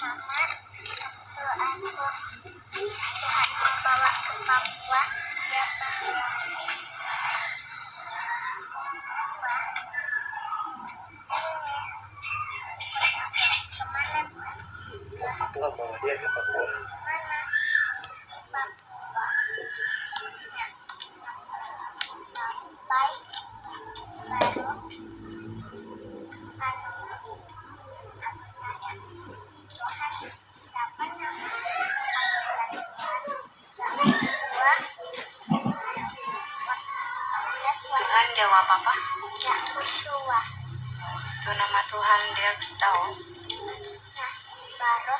Tuhan membawa ke Papua, dia Tuhan bawa dia ke Papua. Tuhan jawab apa? Yahushua. Itu nama Tuhan dia kasih tahu. Nah, baru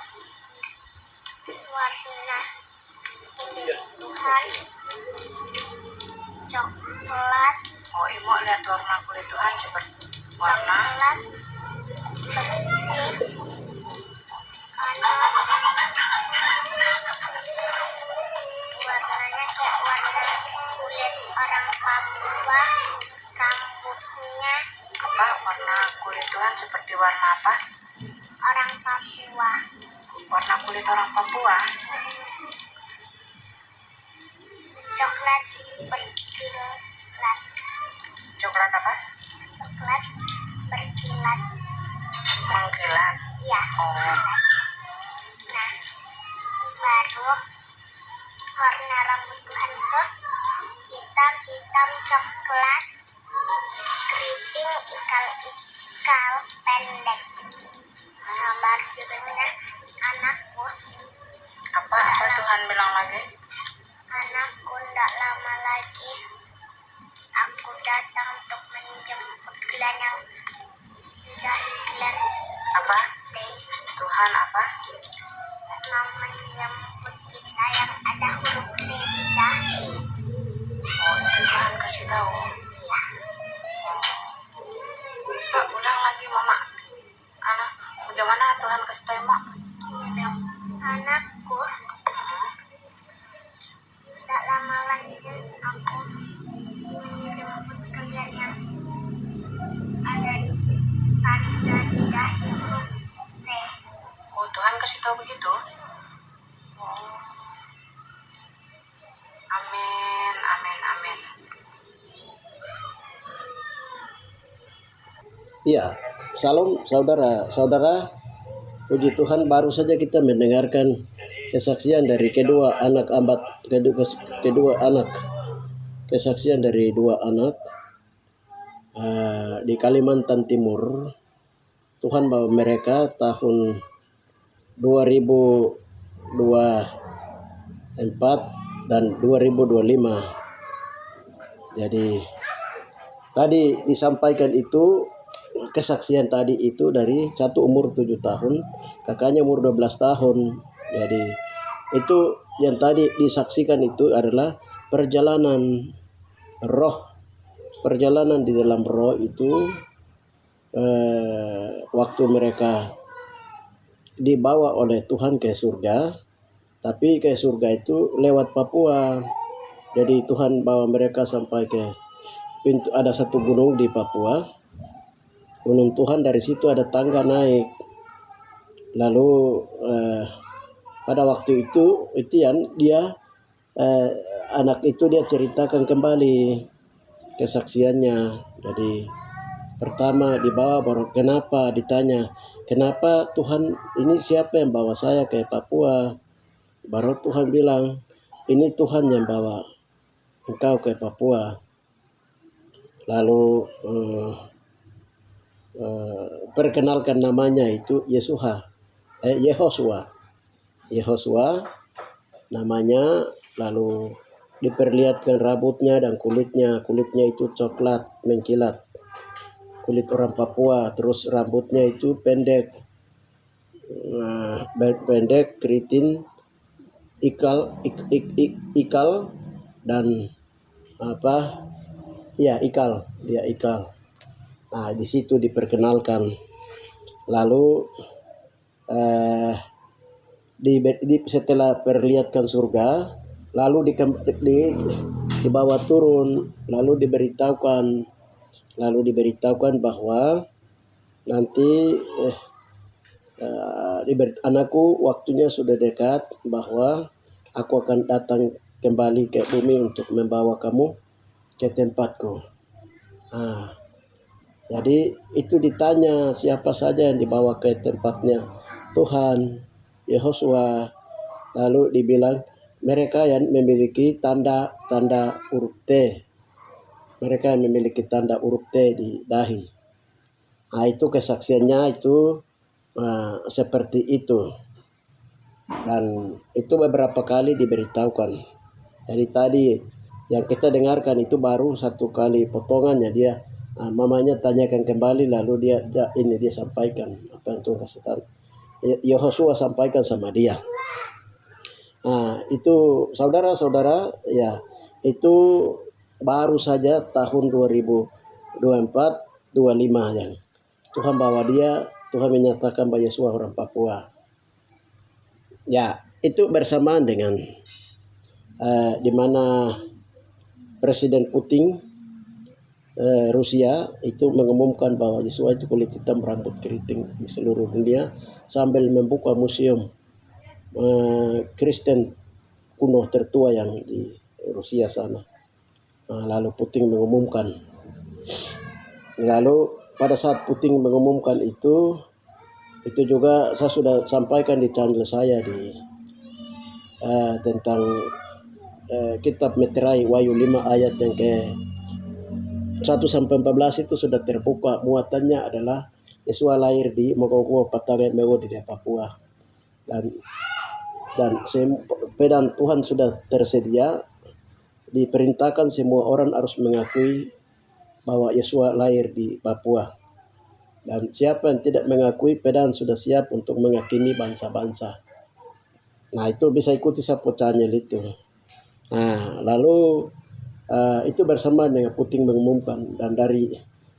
warna Tuhan coklat. Oh, ibu lihat warna kulit Tuhan seperti warna Coklat bersih. Warnanya kayak warna kulit orang Papua. Rambutnya apa? Warna kulit Tuhan seperti warna apa? orang Papua. Warna kulit orang Papua. Coklat berkilat. Coklat apa? Coklat berkilat. Mengkilat. Ya. Oh. Nah, baru warna rambut Tuhan itu hitam coklat, keriting ikal pendek. Nah, baru judulnya anakku. Apa Tuhan bilang lagi? Anakku, tidak lama lagi aku datang untuk menjemput kalian yang sudah kalian Apa? Tuhan apa? mau menjemput kita yang ada huruf D di dahi. Oh, itu Tuhan kasih tahu. Iya. Pak, ulang lagi mama. Anak, bagaimana Tuhan kasih tahu mak? Anakku, tidak lama lagi aku menjemput kalian yang ada di dahi huruf T. Oh, Tuhan kasih tahu begitu? Oh. Amin, amin, amin. Iya, salam saudara-saudara. Puji Tuhan, baru saja kita mendengarkan kesaksian dari kedua anak kesaksian dari dua anak di Kalimantan Timur. Tuhan bawa mereka tahun 2024 dan 2025. Jadi tadi disampaikan itu kesaksian tadi itu dari satu umur 7 tahun, kakaknya umur 12 tahun. Jadi itu yang tadi disaksikan itu adalah perjalanan roh. Perjalanan di dalam roh itu waktu mereka dibawa oleh Tuhan ke surga, tapi ke surga itu lewat Papua. Jadi Tuhan bawa mereka sampai ke pintu, ada satu gunung di Papua, gunung Tuhan. Dari situ ada tangga naik. Lalu pada waktu itu dia anak itu dia ceritakan kembali kesaksiannya. Jadi pertama dibawa, baru kenapa ditanya, kenapa Tuhan, ini siapa yang bawa saya ke Papua? Baru Tuhan bilang, ini Tuhan yang bawa engkau ke Papua. Lalu perkenalkan namanya itu Yehosua namanya. Lalu diperlihatkan rambutnya dan kulitnya itu coklat mengkilat, kulit orang Papua. Terus rambutnya itu pendek, keriting ikal dan apa ya ikal. Nah, di situ diperkenalkan. Lalu setelah perlihatkan surga, lalu dibawa turun, lalu diberitahukan bahwa nanti Anakku, waktunya sudah dekat bahwa aku akan datang kembali ke bumi untuk membawa kamu ke tempatku. Jadi itu ditanya siapa saja yang dibawa ke tempatnya Tuhan, Yehosua. Lalu dibilang mereka yang memiliki tanda huruf T. Mereka yang memiliki tanda huruf T di dahi. Itu kesaksiannya itu seperti itu. Dan itu beberapa kali diberitahukan. Jadi tadi yang kita dengarkan itu baru satu kali potongannya, dia mamanya tanyakan kembali, lalu dia sampaikan apa yang Tuhan kasih tahu. Yehosua sampaikan sama dia. Itu saudara-saudara, ya itu baru saja tahun 2024 25 yang Tuhan bawa dia, Tuhan menyatakan bahwa Yosua orang Papua. Ya, itu bersamaan dengan di mana Presiden Putin Rusia itu mengumumkan bahwa Yosua itu kulit hitam rambut keriting di seluruh dunia sambil membuka museum Kristen kuno tertua yang di Rusia sana. Lalu Putin mengumumkan. Lalu pada saat Putin mengumumkan itu juga saya sudah sampaikan di channel saya di tentang kitab Meterai Wahyu 5 ayat yang ke 1-14 itu sudah terbuka. Muatannya adalah Yesua lahir di Mogogo Patare Mewo di Papua. Dan pedang Tuhan sudah tersedia. Diperintahkan semua orang harus mengakui bahwa Yesua lahir di Papua. Dan siapa yang tidak mengakui, pedang sudah siap untuk menghakimi bangsa-bangsa. Itu bisa ikuti sapu channel itu. Lalu itu bersamaan dengan Putin mengumumkan, dan dari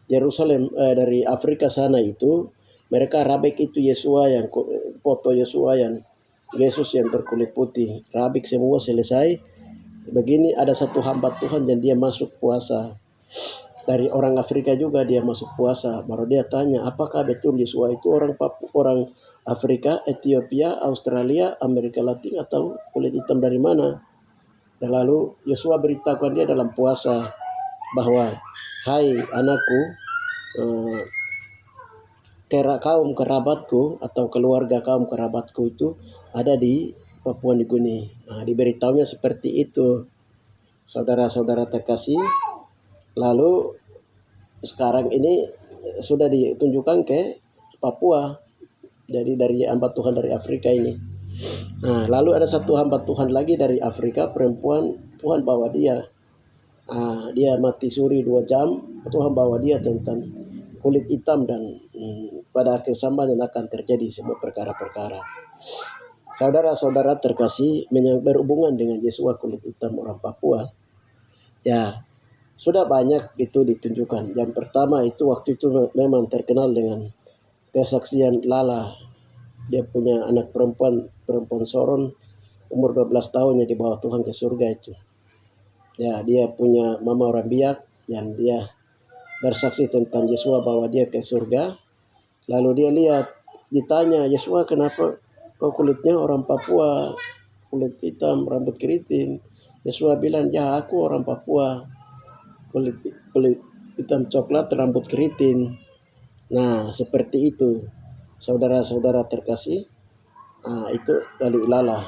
Yerusalem dari Afrika sana itu mereka rabek itu Yesua yang foto Yesua yang Yesus yang berkulit putih, rabek semua selesai. Begini ada satu hamba Tuhan yang dia masuk puasa. Dari orang Afrika juga dia masuk puasa. Baru dia tanya, apakah betul Yesua itu orang Afrika, Ethiopia, Australia, Amerika Latin, atau kulit hitam dari mana? Dan lalu Yosua beritahukan dia dalam puasa bahwa, hai anakku, kaum kerabatku atau keluarga kaum kerabatku itu ada di Papua Nugini. Diberitahunya seperti itu, saudara-saudara terkasih. Lalu sekarang ini sudah ditunjukkan ke Papua, jadi dari hamba Tuhan dari Afrika ini. Lalu ada satu hamba Tuhan lagi dari Afrika, perempuan, Tuhan bawa dia. Dia mati suri 2 jam, Tuhan bawa dia tentang kulit hitam dan pada akhir zaman yang akan terjadi semua perkara-perkara. Saudara-saudara terkasih, berhubungan dengan Yesua kulit hitam orang Papua, ya sudah banyak itu ditunjukkan. Yang pertama itu waktu itu memang terkenal dengan kesaksian Lala. Dia punya anak perempuan Soron umur 12 tahun yang dibawa Tuhan ke surga itu. Ya, dia punya mama orang biak yang dia bersaksi tentang Yesua bawa dia ke surga. Lalu dia lihat, ditanya, Yesua kenapa kau kulitnya orang Papua, kulit hitam, rambut keriting? Yesua bilang, ya aku orang Papua, kulit hitam coklat, rambut keriting. Seperti itu, saudara-saudara terkasih. Itu dari Lala.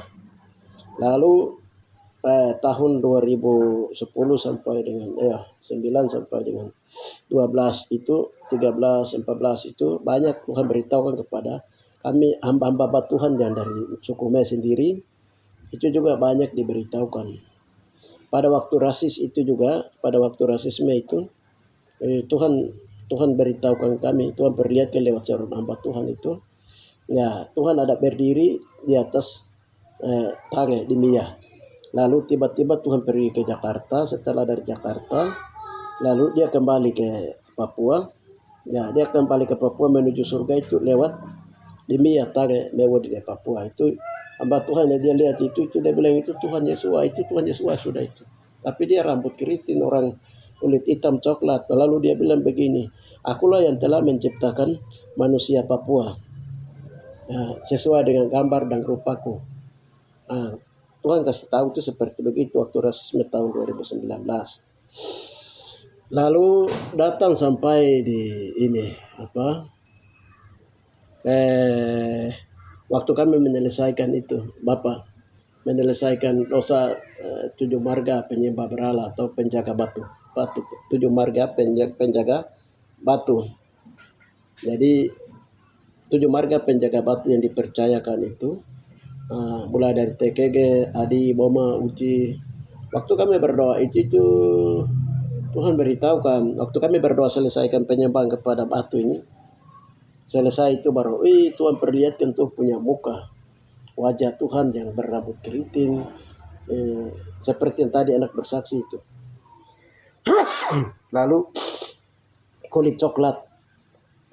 Lalu tahun 2010 sampai dengan 9 sampai dengan 12 itu 13 14 itu banyak Tuhan beritahukan kepada kami hamba-hamba Tuhan yang dari suku Me sendiri, itu juga banyak diberitahukan. Pada waktu rasisme itu Tuhan beritahukan kami, Tuhan perlihatkan lewat seorang hamba Tuhan itu. Ya, Tuhan ada berdiri di atas tangga di Mia. Lalu tiba-tiba Tuhan pergi ke Jakarta. Setelah dari Jakarta, lalu dia kembali ke Papua. Ya, dia kembali ke Papua menuju surga itu lewat di Mia tangga Mewo di Papua. Itu hamba Tuhan yang dia lihat itu dia bilang itu Tuhan Yesua sudah itu. Tapi dia rambut keriting, orang kulit hitam coklat. Lalu dia bilang begini, akulah yang telah menciptakan manusia Papua. sesuai dengan gambar dan rupaku. Tuhan kasih tahu itu seperti begitu waktu rasisme tahun 2019. Lalu datang sampai di ini waktu kami menyelesaikan itu, Bapak menyelesaikan dosa 7 marga penyembah berhala atau penjaga batu 7 marga penjaga batu. Jadi 7 marga penjaga batu yang dipercayakan itu mulai dari TKG, Adi, Boma, Uci. Waktu kami berdoa itu Tuhan beritahukan, waktu kami berdoa selesaikan penyembahan kepada batu ini, selesai itu baru Tuhan perlihatkan tuh punya muka wajah Tuhan yang berambut keriting, seperti yang tadi anak bersaksi itu. Lalu kulit coklat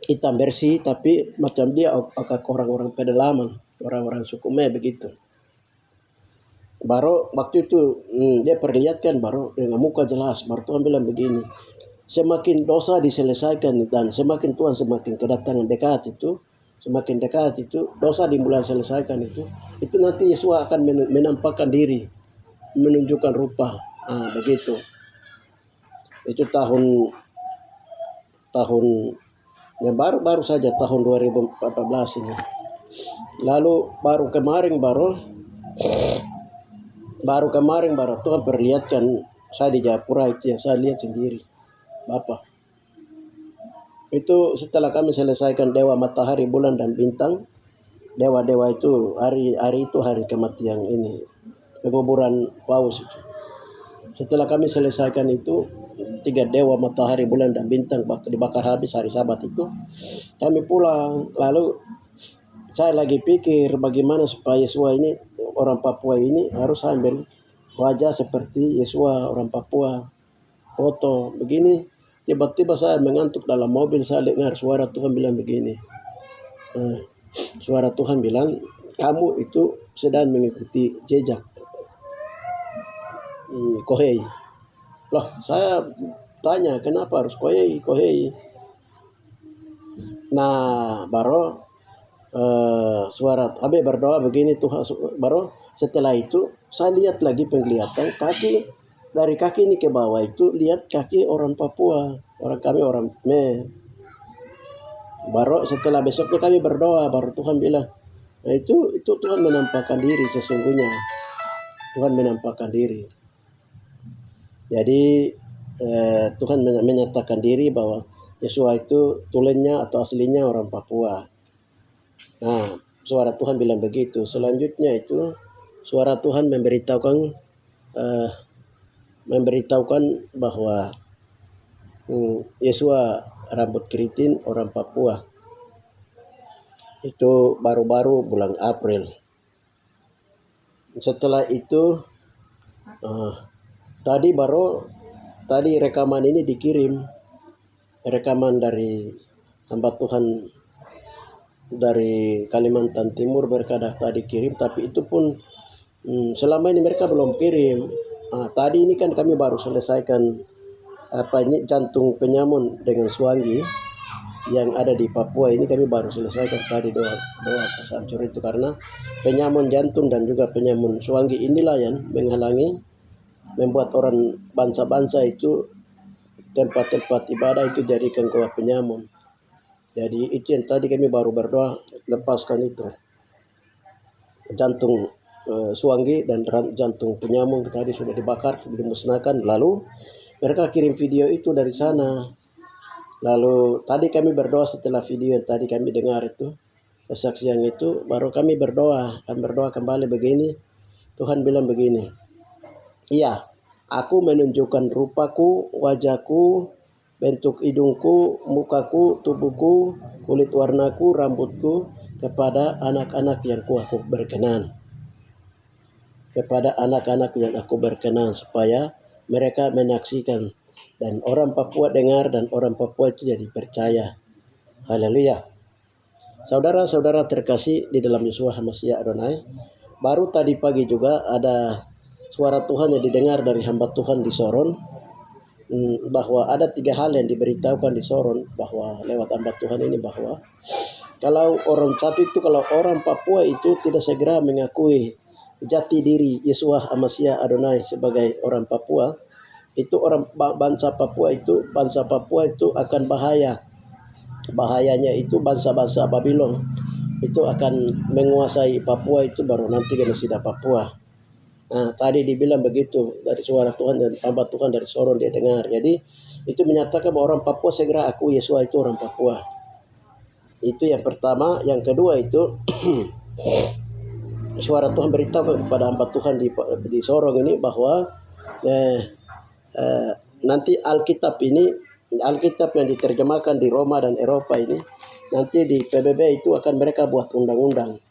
hitam bersih, tapi macam dia agak orang-orang pedalaman, orang-orang suku Me begitu. Baru waktu itu dia perlihatkan baru dengan muka jelas, baru Tuhan bilang begini, semakin dosa diselesaikan dan semakin Tuhan semakin kedatangan dekat itu, semakin dekat itu dosa dimulai selesaikan itu nanti Yesus akan menampakkan diri, menunjukkan rupa. Begitu. Itu tahun yang baru saja tahun 2014 ini. Lalu baru kemarin Tuhan perlihatkan saya di Jayapura itu yang saya lihat sendiri, Bapak. Itu setelah kami selesaikan dewa matahari, bulan dan bintang, dewa-dewa itu hari itu hari kematian ini, penguburan Paus itu. Setelah kami selesaikan itu 3 dewa matahari, bulan dan bintang dibakar habis hari Sabat itu, kami pulang. Lalu saya lagi pikir bagaimana supaya Yesua ini, orang Papua ini harus ambil wajah seperti Yesua orang Papua, foto begini. Tiba-tiba saya mengantuk dalam mobil, saya dengar suara Tuhan bilang begini. Suara Tuhan bilang, kamu itu sedang mengikuti jejak Kohei. Loh, saya tanya kenapa harus Kohei. Nah, baru suara Abe berdoa begini Tuhan. Baru setelah itu saya lihat lagi penglihatan kaki, dari kaki ini ke bawah itu lihat kaki orang Papua, orang kami orang Me. Baru setelah besoknya kami berdoa, baru Tuhan bilang, itu Tuhan menampakkan diri sesungguhnya. Tuhan menampakkan diri. Jadi Tuhan menyatakan diri bahwa Yesua itu tulennya atau aslinya orang Papua. Nah, suara Tuhan bilang begitu. Selanjutnya itu suara Tuhan memberitahukan bahwa Yesua rambut keriting orang Papua. Itu baru-baru bulan April. Setelah itu tadi rekaman ini dikirim, rekaman dari hamba Tuhan dari Kalimantan Timur mereka tadi kirim, tapi itu pun selama ini mereka belum kirim. Tadi ini kan kami baru selesaikan jantung penyamun dengan Swangi yang ada di Papua ini, kami baru selesaikan tadi doa kesancur itu, karena penyamun jantung dan juga penyamun Swangi inilah yang menghalangi, membuat orang bangsa-bangsa itu tempat-tempat ibadah itu jadikan goa penyamun. Jadi itu yang tadi kami baru berdoa lepaskan itu jantung Swangi dan jantung penyamun tadi sudah dibakar, dimusnahkan. Lalu mereka kirim video itu dari sana. Lalu tadi kami berdoa setelah video yang tadi kami dengar itu kesaksian itu, baru kami berdoa kembali begini. Tuhan bilang begini, iya, aku menunjukkan rupaku, wajahku, bentuk hidungku, mukaku, tubuhku, kulit warnaku, rambutku kepada anak-anak yang aku berkenan. Kepada anak-anak yang aku berkenan, supaya mereka menyaksikan dan orang Papua dengar dan orang Papua itu jadi percaya. Haleluya. Saudara-saudara terkasih di dalam Yesus Mashiach Adonai, baru tadi pagi juga ada suara Tuhan yang didengar dari hamba Tuhan di Soron, bahwa ada 3 hal yang diberitahukan di Soron, bahwa lewat hamba Tuhan ini, bahwa kalau orang satu itu, kalau orang Papua itu tidak segera mengakui jati diri Yeshua HaMashiach Adonai sebagai orang Papua, itu bangsa Papua itu akan bahaya. Bahayanya itu bangsa-bangsa Babylon itu akan menguasai Papua, itu baru nanti genosida Papua. Nah, tadi dibilang begitu dari suara Tuhan dan hamba Tuhan dari sorong dia dengar. Jadi itu menyatakan bahwa orang Papua segera akui Yeshua itu orang Papua. Itu yang pertama. Yang kedua itu suara Tuhan beritahu kepada hamba Tuhan di sorong ini bahwa nanti Alkitab yang diterjemahkan di Roma dan Eropa ini, nanti di PBB itu akan mereka buat undang-undang.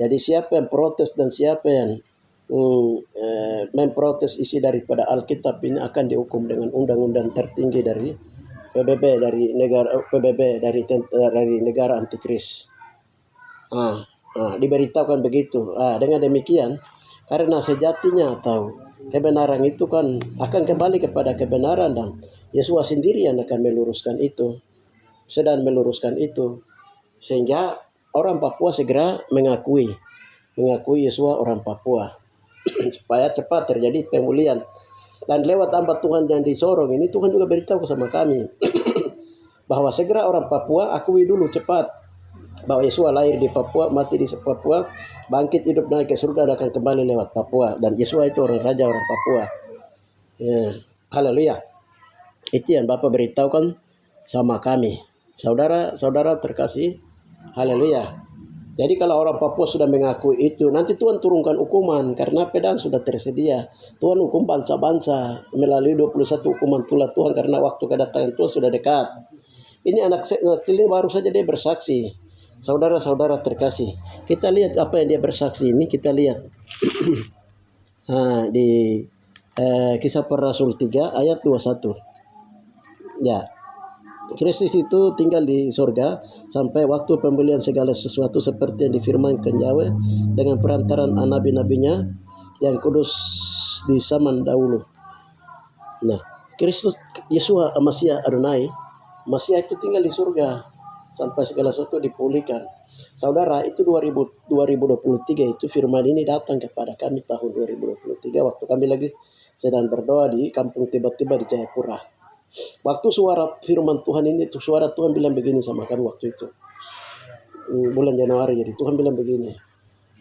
Jadi siapa yang protes dan siapa yang memprotes isi daripada Alkitab ini akan dihukum dengan undang-undang tertinggi dari PBB, dari negara antikris. Diberitahukan begitu. Dengan demikian, karena sejatinya atau kebenaran itu kan akan kembali kepada kebenaran, dan Yesus sendiri yang akan meluruskan itu, sedang meluruskan itu, sehingga orang Papua segera mengakui Yesus orang Papua supaya cepat terjadi pemulihan. Dan lewat hamba Tuhan yang di sorong ini, Tuhan juga beritahu sama kami bahwa segera orang Papua akui dulu cepat bahwa Yesus lahir di Papua, mati di Papua, bangkit hidup naik ke surga dan akan kembali lewat Papua, dan Yesus itu orang raja orang Papua. Haleluya. Itu yang Bapak beritahukan sama kami, saudara-saudara terkasih. Haleluya. Jadi kalau orang Papua sudah mengakui itu, nanti Tuhan turunkan hukuman karena pedang sudah tersedia. Tuhan hukum bangsa-bangsa melalui 21 hukuman tulah Tuhan karena waktu kedatangan Tuhan sudah dekat. Ini anak kecil baru saja dia bersaksi. Saudara-saudara terkasih, kita lihat apa yang dia bersaksi ini. Kita lihat di Kisah Para Rasul 3 ayat 21. Ya, Kristus itu tinggal di surga sampai waktu pembelian segala sesuatu seperti yang difirmankan Yahweh dengan perantaran nabi-nabinya yang kudus di zaman dahulu. Nah, Kristus Yeshua HaMashiach Adonai, Masih itu tinggal di surga sampai segala sesuatu dipulihkan. Saudara, itu 2023 itu firman ini datang kepada kami tahun 2023 waktu kami lagi sedang berdoa di kampung tiba-tiba di Jayapura. Waktu suara firman Tuhan ini, suara Tuhan bilang begini sama kami waktu itu. Bulan Januari, jadi Tuhan bilang begini.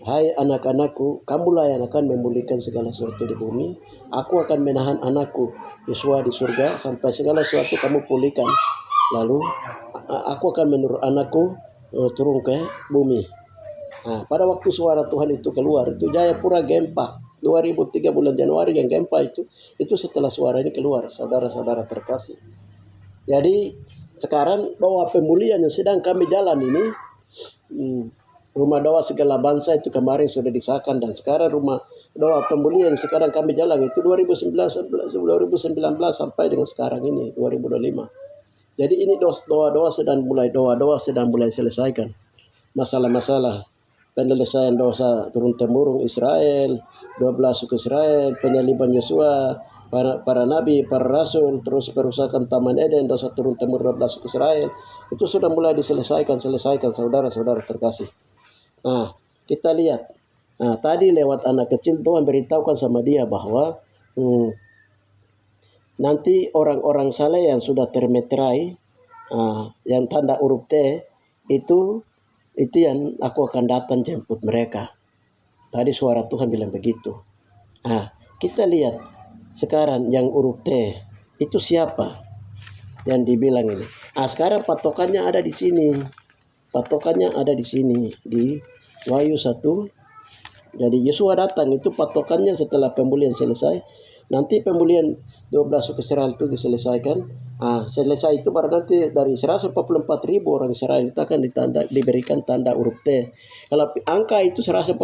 Hai anak-anakku, kamulah yang akan memulihkan segala sesuatu di bumi. Aku akan menahan anakku Yeshua di surga sampai segala sesuatu kamu pulihkan. Lalu aku akan menurut anakku turun ke bumi. Nah, pada waktu suara Tuhan itu keluar, itu Jayapura gempa 2003 bulan Januari yang gempa itu setelah suara ini keluar, saudara-saudara terkasih. Jadi sekarang doa pemulihan yang sedang kami jalan ini, rumah doa segala bangsa itu kemarin sudah disahkan, dan sekarang rumah doa pemulihan sekarang kami jalan itu 2019 sampai dengan sekarang ini 2025. Jadi ini doa-doa sedang mulai selesaikan masalah-masalah penyelesaian dosa turun temurun Israel, 12 suku Israel, penyaliban Yosua, para nabi, para rasul, terus perusakan Taman Eden, dosa turun temurun 12 suku Israel, itu sudah mulai diselesaikan saudara-saudara terkasih. Nah, kita lihat. Nah, tadi lewat anak kecil Tuhan beritahukan sama dia bahwa nanti orang-orang saleh yang sudah termeterai, yang tanda huruf T itu yang aku akan datang jemput mereka. Tadi suara Tuhan bilang begitu. Kita lihat sekarang yang huruf T itu siapa yang dibilang ini. Sekarang patokannya ada di sini. Di Wahyu 1. Jadi Yeshua datang itu patokannya setelah pemulihan selesai. Nanti pemulihan 12 suku Israel itu diselesaikan. Selesai itu baru nanti dari 144.000 orang Israel itu akan diberikan tanda huruf T. Kalau angka itu 144.000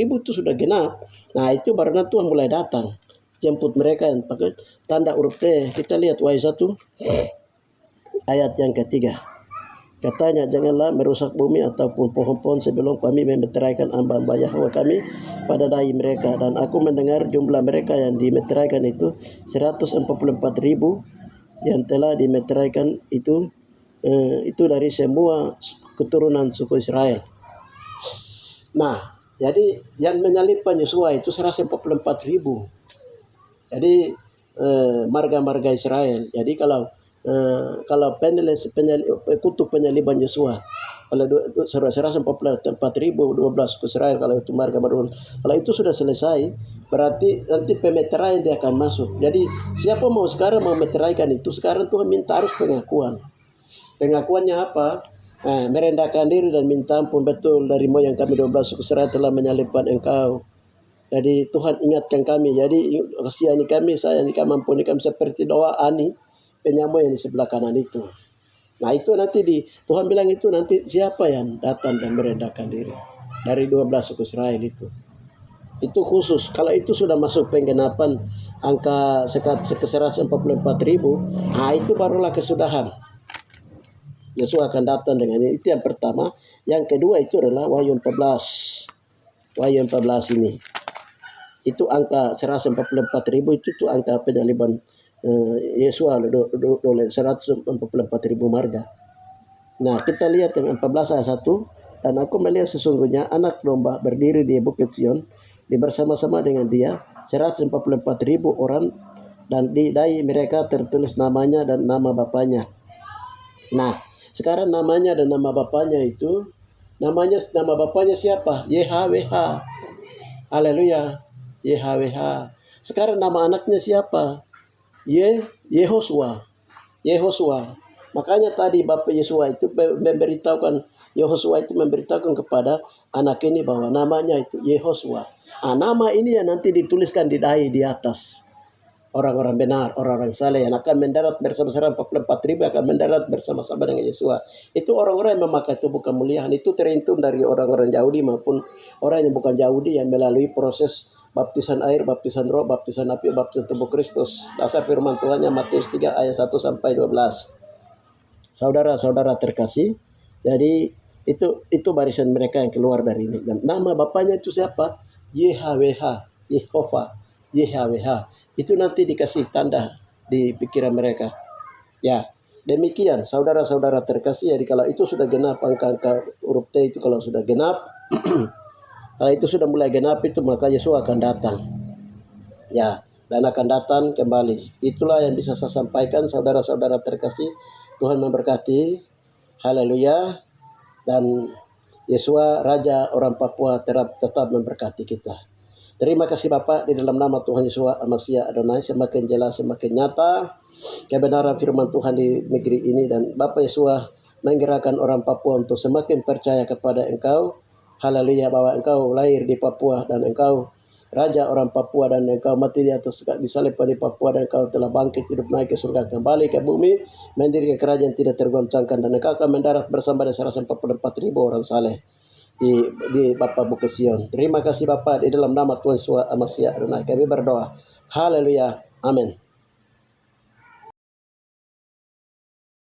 itu sudah genap. Nah, itu baru nanti Tuhan mulai datang jemput mereka yang pakai tanda huruf T. Kita lihat Wahyu 1 ayat yang ketiga. Katanya, janganlah merusak bumi ataupun pohon-pohon sebelum kami memeteraikan hamba-hamba Yahweh kami pada dahi mereka. Dan aku mendengar jumlah mereka yang dimeteraikan itu 144.000 yang telah dimeteraikan itu dari semua keturunan suku Israel. Nah, jadi yang menyalibkan Yosua itu 144.000. Jadi marga-marga Israel. Jadi kalau kutuk penyaliban Yosua, kalau 144.000 12 ke Israel, kalau itu marga baru, kalau itu sudah selesai, berarti nanti pemeteraian dia akan masuk. Jadi siapa mau sekarang mau meteraikan itu, sekarang Tuhan minta harus pengakuan. Pengakuannya apa? Merendahkan diri dan minta ampun, betul dari moyang kami 12 suku Israel telah menyalibkan engkau. Jadi Tuhan ingatkan kami, jadi kasihani kami, sayangi kami, ampuni kami seperti doa Ani penyamu yang di sebelah kanan itu. Nah itu nanti Tuhan bilang itu nanti siapa yang datang dan merendahkan diri dari 12 suku Israel itu. Itu khusus. Kalau itu sudah masuk penggenapan angka 144.000, nah itu barulah kesudahan. Yesus akan datang dengan ini. Itu yang pertama. Yang kedua itu adalah Wahyu 14. Wahyu 14 ini. Itu angka 144.000 itu tuh angka penyaliban Yesus oleh 144.000 marga. Nah, kita lihat yang 14 ayat 1. Dan aku melihat sesungguhnya anak domba berdiri di Bukit Sion, bersama-sama dengan dia 144.000 orang, dan di dahi mereka tertulis namanya dan nama bapaknya. Nah, sekarang namanya dan nama bapaknya itu, nama bapaknya siapa? YHWH. Haleluya. YHWH. Sekarang nama anaknya siapa? Yehosua. Yehosua. Makanya tadi Bapak Yosua itu memberitahukan, Yehosua itu memberitahukan kepada anak ini bahwa namanya itu Yehosua. Nama ini yang nanti dituliskan di dahi di atas. Orang-orang benar, orang-orang saleh yang akan mendarat bersama-sama 44.000 akan mendarat bersama-sama dengan Yesua. Itu orang-orang yang memakai tubuh kemuliaan. Itu terhitung dari orang-orang Yahudi maupun orang yang bukan Yahudi yang melalui proses baptisan air, baptisan roh, baptisan api, baptisan tubuh Kristus. Dasar firman Tuhannya Matius 3 ayat 1 sampai 12. Saudara-saudara terkasih, jadi itu barisan mereka yang keluar dari ini. Dan nama bapaknya itu siapa? YHWH, Yehova, YHWH. Itu nanti dikasih tanda di pikiran mereka. Ya, demikian saudara-saudara terkasih. Jadi kalau itu sudah genap, angka huruf T itu kalau sudah genap, kalau itu sudah mulai genap itu maka Yesus akan datang. Ya, dan akan datang kembali. Itulah yang bisa saya sampaikan saudara-saudara terkasih. Tuhan memberkati. Haleluya. Dan Yesus Raja orang Papua tetap memberkati kita. Terima kasih Bapak, di dalam nama Tuhan Yesus Masiah Adonai semakin jelas, semakin nyata kebenaran firman Tuhan di negeri ini. Dan Bapak Yesus menggerakkan orang Papua untuk semakin percaya kepada Engkau. Haleluya, bahwa Engkau lahir di Papua dan Engkau Raja orang Papua, dan Engkau mati di atas disalibkan di Papua, dan Engkau telah bangkit hidup naik ke surga, kembali ke bumi, mendirikan kerajaan tidak tergoncangkan, dan Engkau akan mendarat bersama dengan 144.000 orang saleh di Bapak Bukit Sion. Terima kasih Bapak, di dalam nama Tuhan Yesus Masiah Adonai kami berdoa. Haleluya. Amin.